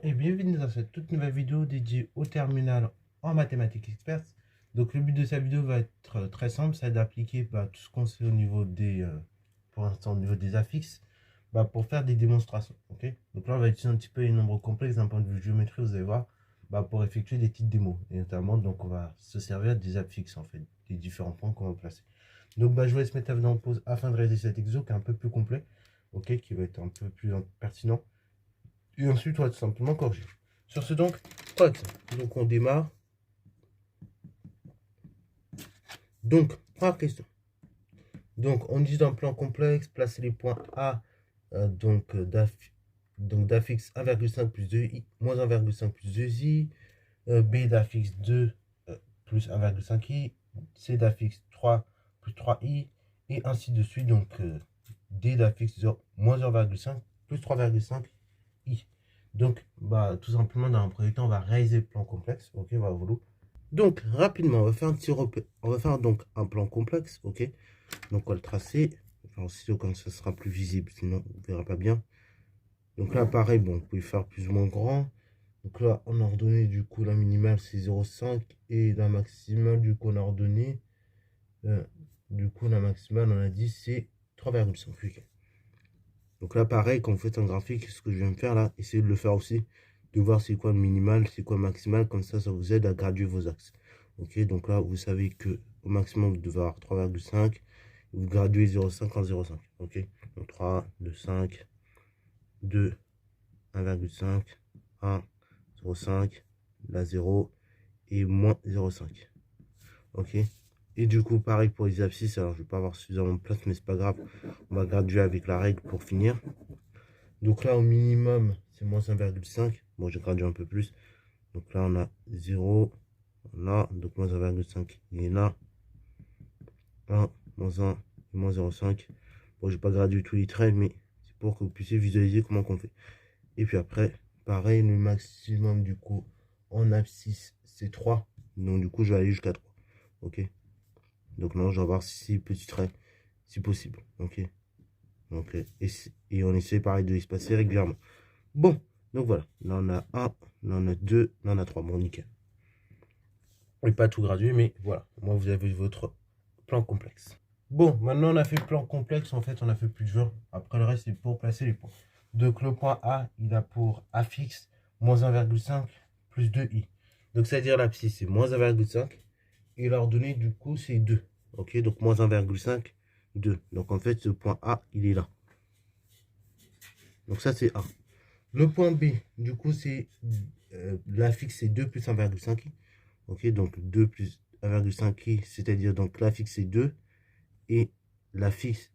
Bonjour et bienvenue dans cette toute nouvelle vidéo dédiée au terminal en mathématiques expertes. Donc le but de cette vidéo va être très simple, c'est d'appliquer tout ce qu'on sait au niveau des, pour l'instant au niveau des affixes, pour faire des démonstrations. Ok, donc là on va utiliser un petit peu les nombres complexes d'un point de vue géométrie, vous allez voir, pour effectuer des petites démos. Et notamment donc on va se servir des affixes en fait, des différents points qu'on va placer. Donc je vous laisse mettre la vidéo en pause afin de réaliser cet exo qui est un peu plus complet, ok, qui va être un peu plus pertinent. Et ensuite, on va tout simplement corriger. Sur ce donc, par exemple, donc on démarre. Donc, première question. Donc, on dit d'un plan complexe, placer les points A, d'affixe 1,5 plus 2i, moins 1,5 plus 2i, B d'affixe 2 plus 1,5i, C d'affixe 3 plus 3i, et ainsi de suite. Donc, D d'affixe moins 0,5 plus 3,5i. Donc, tout simplement, dans un premier temps, on va réaliser le plan complexe. Ok, voilà. Donc, rapidement, on va faire un petit repère. On va faire donc un plan complexe. Ok, donc on va le tracer. Enfin, aussi, comme ça sera plus visible, sinon on ne verra pas bien. Donc là, pareil, bon, vous pouvez faire plus ou moins grand. Donc là, on a ordonné, du coup, la minimale, c'est 0,5. Et la maximale, du coup, on a ordonné. La maximale, on a dit, c'est 3,5. Okay. Donc là, pareil, quand vous faites un graphique, ce que je viens de faire là, essayez de le faire aussi, de voir c'est quoi le minimal, c'est quoi le maximal, comme ça vous aide à graduer vos axes. Ok, donc là, vous savez que au maximum, vous devez avoir 3,5, vous graduez 0,5 en 0,5. Ok, donc 3, 2, 5, 2, 1,5, 1, 0,5, la 0 et moins 0,5. Ok, et du coup, pareil pour les abscisses, alors je ne vais pas avoir suffisamment de place, mais c'est pas grave, on va graduer avec la règle pour finir. Donc là, au minimum, c'est moins 1,5. Bon, j'ai gradué un peu plus. Donc là, on a 0. Là, donc moins 1,5. Il est là. 1, moins 1, et moins 0,5. Bon, je n'ai pas gradué tous les traits, mais c'est pour que vous puissiez visualiser comment on fait. Et puis après, pareil, le maximum, du coup, en abscisse, c'est 3. Donc, du coup, je vais aller jusqu'à 3. Ok. Donc là, je vais avoir 6 petits traits, si possible. Ok. Donc, et on essaie, pareil, de l'espacer régulièrement. Bon, donc voilà. Là, on a 1, là, on a 2, là, on a 3. Bon, nickel. Et pas tout gradué, mais voilà. Moi, vous avez votre plan complexe. Bon, maintenant, on a fait le plan complexe. En fait, on a fait plus de jeux. Après, le reste, c'est pour placer les points. Donc, le point A, il a pour affixe moins 1,5 plus 2i. Donc, c'est-à-dire l'abscisse, c'est moins 1,5. Et l'ordonnée, du coup, c'est 2. Ok, donc moins 1,5, 2. Donc, en fait, ce point A, il est là. Donc, ça, c'est A. Le point B, du coup, c'est l'affixe, c'est 2 plus 1,5i. Ok, donc 2 plus 1,5i, c'est-à-dire donc l'affixe, c'est 2. Et l'affixe,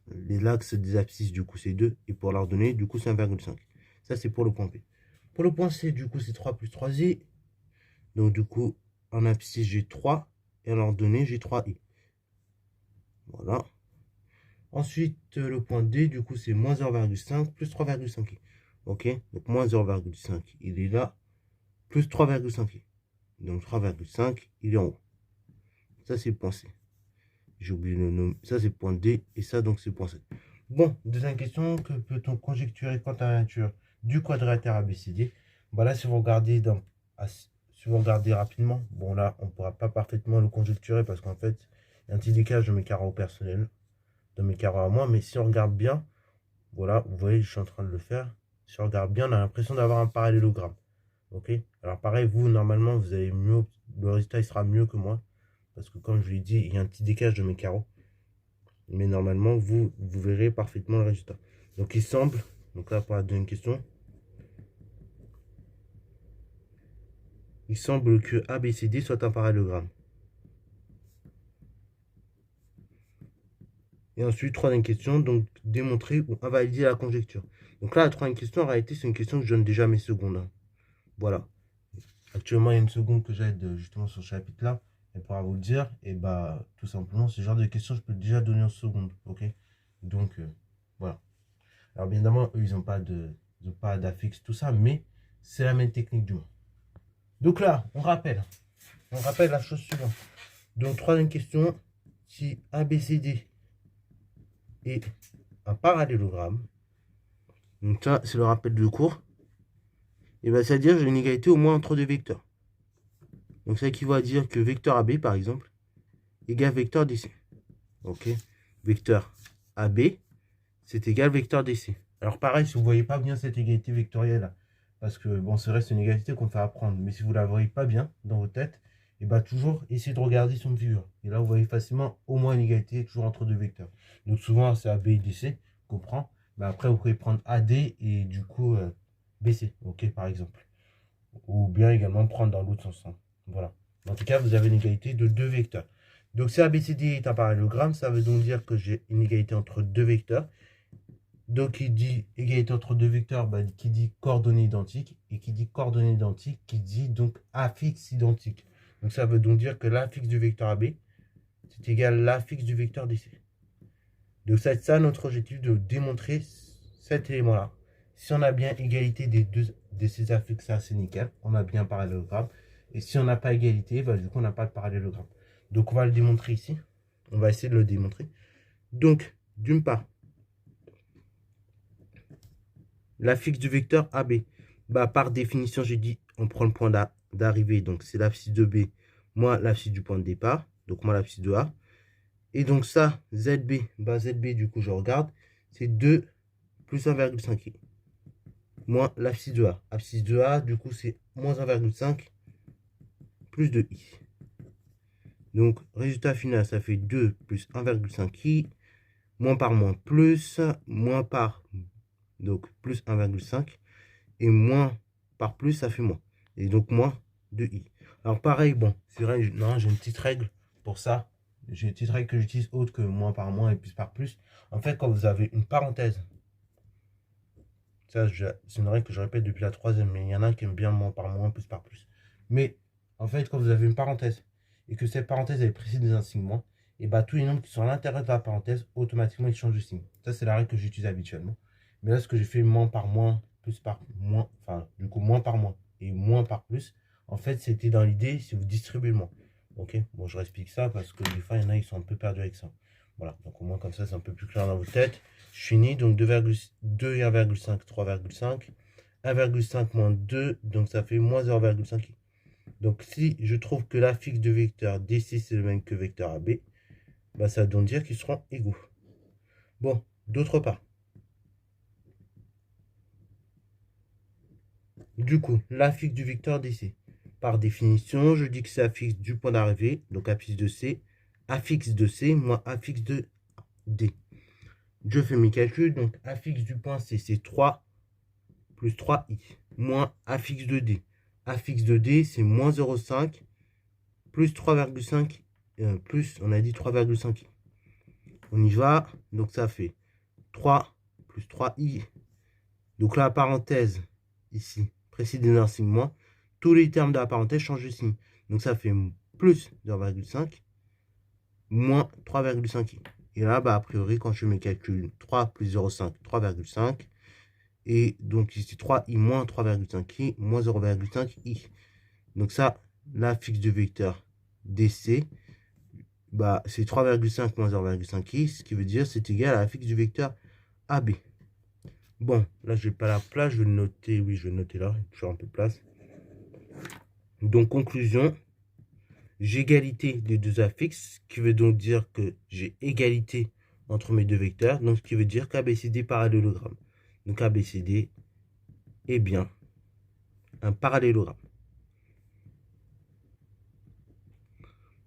l'axe des abscisses, du coup, c'est 2. Et pour l'ordonnée, du coup, c'est 1,5. Ça, c'est pour le point B. Pour le point C, du coup, c'est 3 plus 3i. Donc, du coup, en abscisse, j'ai 3. Et en ordonnée, j'ai 3i. Voilà. Ensuite, le point D, du coup, c'est moins 0,5 plus 3,5i. Ok, donc moins 0,5, il est là, plus 3,5i. Donc 3,5, il est en haut. Ça, c'est le point C. J'ai oublié le nom. Ça, c'est le point D. Et ça, donc, c'est le point C. Bon, deuxième question. Que peut-on conjecturer quant à la nature du quadrilatère ABCD? Là, si vous regardez rapidement, bon, là, on ne pourra pas parfaitement le conjecturer parce qu'en fait, il y a un petit décalage de mes carreaux personnels, de mes carreaux à moi. Mais si on regarde bien, voilà, vous voyez, je suis en train de le faire. Si on regarde bien, on a l'impression d'avoir un parallélogramme. Ok, alors pareil, vous, normalement, vous avez mieux, le résultat, il sera mieux que moi. Parce que comme je l'ai dit, il y a un petit décalage de mes carreaux. Mais normalement, vous verrez parfaitement le résultat. Donc il semble, donc là pour la deuxième question, il semble que ABCD soit un parallélogramme. Et ensuite, troisième question, donc démontrer ou invalider la conjecture. Donc là, la troisième question, en réalité, c'est une question que je donne déjà à mes secondes. Hein. Voilà. Actuellement, il y a une seconde que j'aide justement sur ce chapitre-là. Elle pourra vous le dire. Et tout simplement, ce genre de questions, je peux déjà donner en seconde. Ok. Donc, voilà. Alors, bien évidemment, eux, ils n'ont pas d'affixe, tout ça, mais c'est la même technique du monde. Donc là, on rappelle la chose suivante. Donc, troisième question, si ABCD est un parallélogramme, donc ça, c'est le rappel de cours. et ben, c'est-à-dire que j'ai une égalité au moins entre deux vecteurs. Donc ça équivaut à dire que vecteur AB, par exemple, égale vecteur DC. Ok. Vecteur AB, c'est égal vecteur DC. Alors pareil, si vous ne voyez pas bien cette égalité vectorielle, parce que bon, c'est vrai, c'est une égalité qu'on fait apprendre, mais si vous ne la voyez pas bien dans votre tête, et bien toujours essayez de regarder sur une figure. Et là, vous voyez facilement au moins une égalité toujours entre deux vecteurs. Donc souvent, c'est AB et DC qu'on prend. Mais après, vous pouvez prendre AD et du coup BC, ok, par exemple. Ou bien également prendre dans l'autre sens. Hein. Voilà. En tout cas, vous avez une égalité de deux vecteurs. Donc si ABCD est un parallélogramme, ça veut donc dire que j'ai une égalité entre deux vecteurs. Donc qui dit égalité entre deux vecteurs, bah, qui dit coordonnées identiques. Et qui dit coordonnées identiques, qui dit donc affixe identique. Donc ça veut donc dire que l'affixe du vecteur AB, c'est égal à l'affixe du vecteur DC. Donc c'est ça notre objectif, de démontrer cet élément-là. Si on a bien égalité des deux de ces affixes-là, c'est nickel. On a bien un parallélogramme. Et si on n'a pas égalité, bah, du coup on n'a pas de parallélogramme. Donc on va le démontrer ici. On va essayer de le démontrer. Donc, d'une part, l'affixe du vecteur AB. Bah, par définition, j'ai dit, on prend le point d'arrivée. Donc c'est l'abscisse de B, moins l'abscisse du point de départ. Donc moins l'abscisse de A. Et donc ça, ZB, bah ZB, du coup, je regarde, c'est 2 plus 1,5i. Moins l'abscisse de A. Abscisse de A, du coup, c'est moins 1,5 plus 2i. Donc, résultat final, ça fait 2 plus 1,5i, moins par plus, moins par, donc plus 1,5, et moins par plus, ça fait moins. Et donc, moins 2i. Alors, pareil, bon, c'est vrai, non, j'ai une petite règle pour ça. J'ai une petite règle que j'utilise autre que moins par moins et plus par plus. En fait, quand vous avez une parenthèse, ça, c'est une règle que je répète depuis la troisième, mais il y en a qui aiment bien moins par moins, plus par plus. Mais, en fait, quand vous avez une parenthèse, et que cette parenthèse est précédée d'un signe moins, et bah tous les nombres qui sont à l'intérieur de la parenthèse, automatiquement, ils changent de signe. Ça, c'est la règle que j'utilise habituellement. Mais là, ce que j'ai fait moins par moins, plus par moins, enfin, du coup, moins par moins et moins par plus, en fait, c'était dans l'idée, si vous distribuez le moins. Ok, bon, je réexplique ça parce que des fois, il y en a, ils sont un peu perdus avec ça. Voilà, donc au moins comme ça, c'est un peu plus clair dans votre tête. Je finis, donc 2,2 et 1,5, 3,5. 1,5 moins 2, donc ça fait moins 0,5i. Donc si je trouve que l'affixe de vecteur DC c'est le même que vecteur AB, bah, ça veut donc dire qu'ils seront égaux. Bon, d'autre part, du coup, l'affixe du vecteur DC. Par définition, je dis que c'est affixe du point d'arrivée, donc affixe de C moins affixe de D. Je fais mes calculs, donc affixe du point C, c'est 3 plus 3i, moins affixe de D. Affixe de D, c'est moins 0,5 plus 3,5, plus, on a dit 3,5i. On y va, donc ça fait 3 plus 3i. Donc la parenthèse, ici, précédée d'un signe moins, tous les termes de la parenthèse changent de signe. Donc ça fait plus 0,5 moins 3,5i. Et là, bah, a priori, quand je fais mes calculs, 3 plus 0,5, 3,5. Et donc ici 3i moins 3,5i moins 0,5i. Donc ça, l'affixe de vecteur DC, bah, c'est 3,5 moins 0,5i, ce qui veut dire c'est égal à l'affixe du vecteur AB. Bon, là je n'ai pas la place, je vais le noter, oui je vais le noter là, il y a toujours un peu de place. Donc conclusion, j'ai égalité des deux affixes, ce qui veut donc dire que j'ai égalité entre mes deux vecteurs, donc ce qui veut dire qu'ABCD parallélogramme. Donc ABCD est bien un parallélogramme.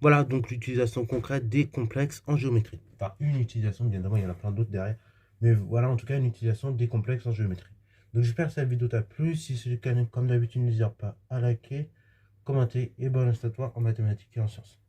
Voilà donc l'utilisation concrète des complexes en géométrie. Enfin, une utilisation, bien évidemment, il y en a plein d'autres derrière. Mais voilà, en tout cas, une utilisation des complexes en géométrie. Donc j'espère que cette vidéo t'a plu. Si c'est le cas, comme d'habitude, n'hésite pas à liker, commenter et bonne à toi en mathématiques et en sciences.